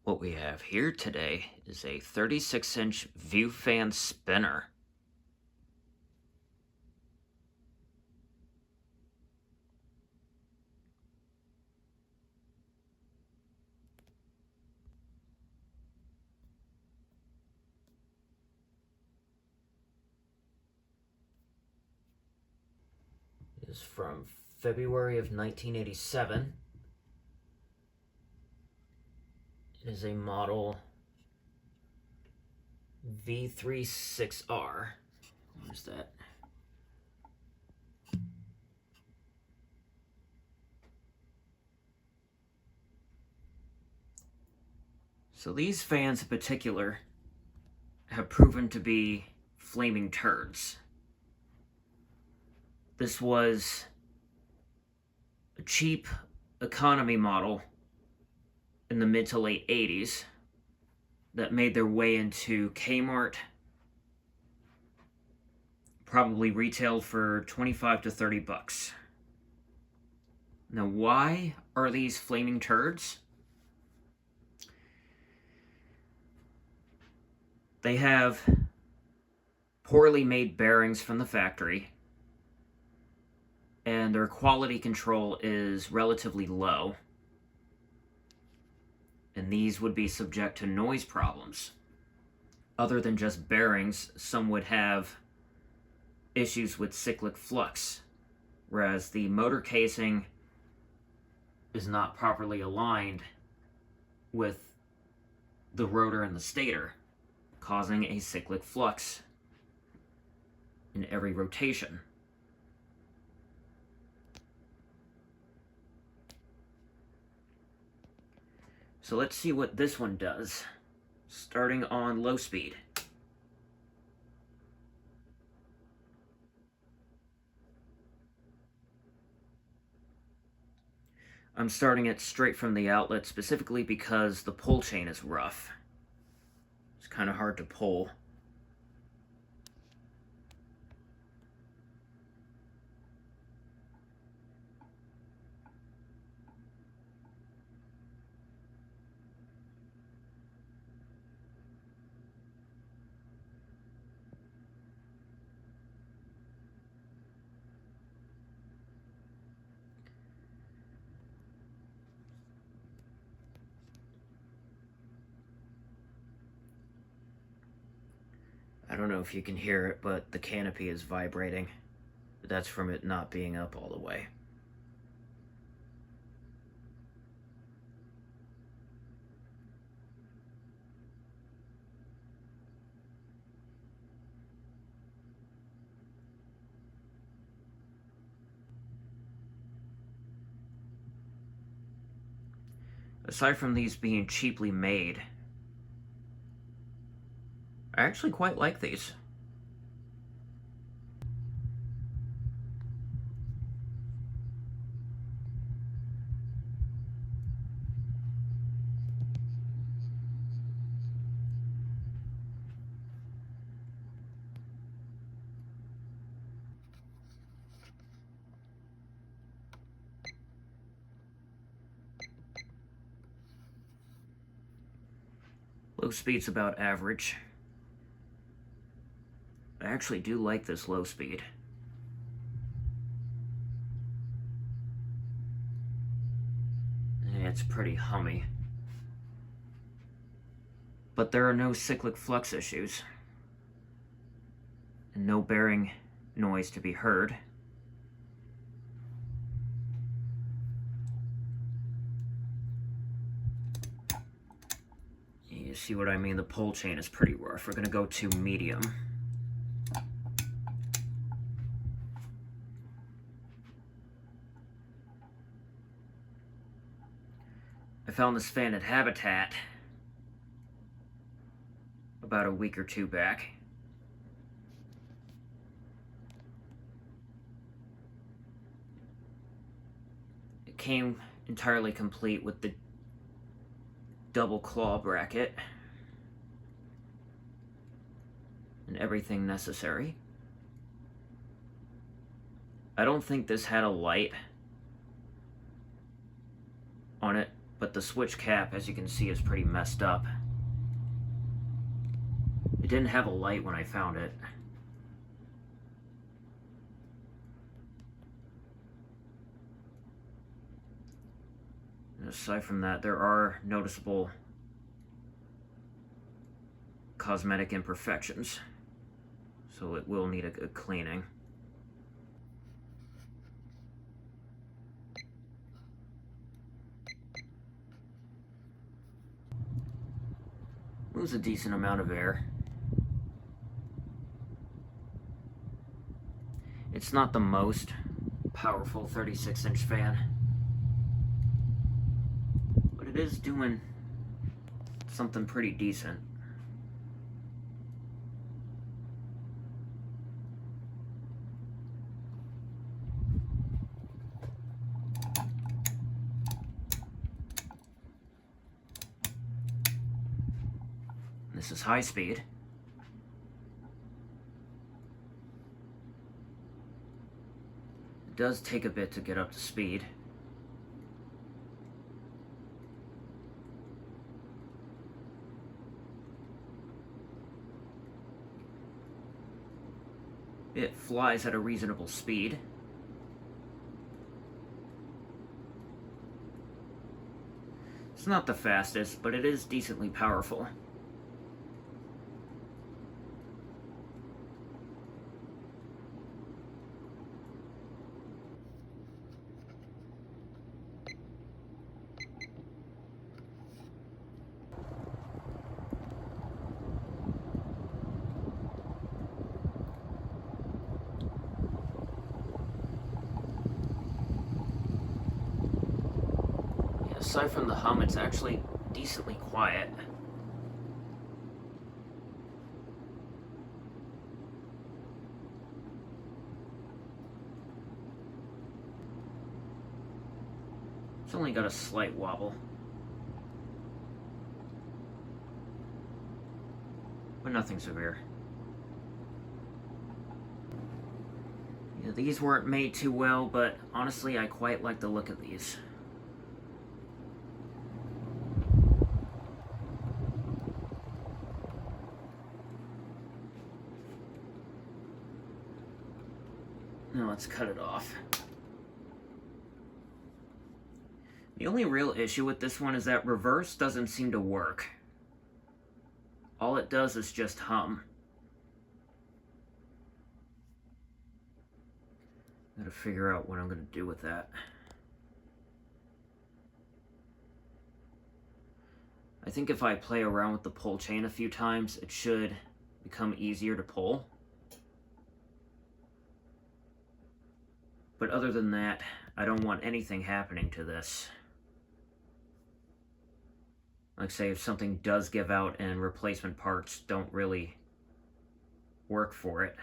What we have here today is a 36-inch view fan spinner. It is from February of 1987. It is a model V36R. What is that? So these fans in particular have proven to be flaming turds. This was a cheap economy model in the mid to late 80s that made their way into Kmart, probably retailed for 25 to 30 bucks. Now, why are these flaming turds? They have poorly made bearings from the factory, and their quality control is relatively low. And these would be subject to noise problems. Other than just bearings, some would have issues with cyclic flux, whereas the motor casing is not properly aligned with the rotor and the stator, causing a cyclic flux in every rotation. So let's see what this one does, starting on low speed. I'm starting it straight from the outlet specifically because the pull chain is rough. It's kind of hard to pull. I don't know if you can hear it, but the canopy is vibrating. That's from it not being up all the way. Aside from these being cheaply made, I actually quite like these. Low speed's about average. I actually do like this low speed. It's pretty hummy. But there are no cyclic flux issues, and no bearing noise to be heard. You see what I mean? The pull chain is pretty rough. We're going to go to medium. I found this fan at Habitat about a week or two back. It came entirely complete with the double claw bracket and everything necessary. I don't think this had a light on it, but the switch cap, as you can see, is pretty messed up. It didn't have a light when I found it. And aside from that, there are noticeable cosmetic imperfections, so it will need a cleaning. Moves a decent amount of air. It's not the most powerful 36-inch fan, but it is doing something pretty decent. This is high speed. It does take a bit to get up to speed. It flies at a reasonable speed. It's not the fastest, but it is decently powerful. Aside from the hum, it's actually decently quiet. It's only got a slight wobble, but nothing severe. Yeah, these weren't made too well, but honestly, I quite like the look of these. Now let's cut it off. The only real issue with this one is that reverse doesn't seem to work. All it does is just hum. Gotta figure out what I'm gonna do with that. I think if I play around with the pull chain a few times, it should become easier to pull. But other than that, I don't want anything happening to this. Like say if something does give out and replacement parts don't really work for it.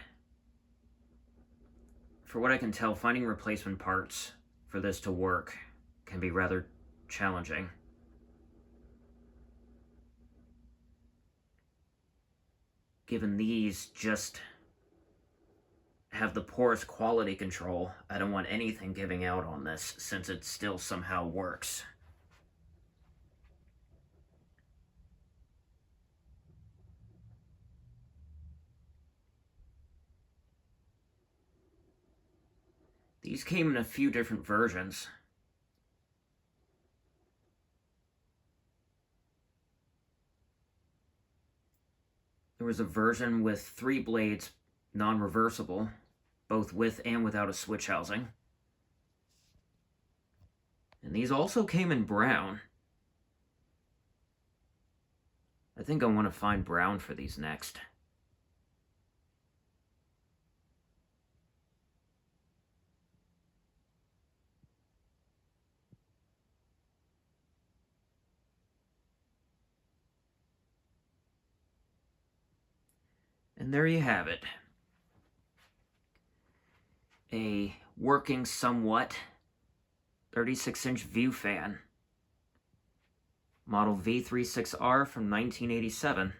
For what I can tell, finding replacement parts for this to work can be rather challenging. Given these just have the poorest quality control, I don't want anything giving out on this since it still somehow works. These came in a few different versions. There was a version with 3 blades, non-reversible, both with and without a switch housing. And these also came in brown. I think I want to find brown for these next. And there you have it. A working somewhat 36-inch view fan. Model V36R from 1987.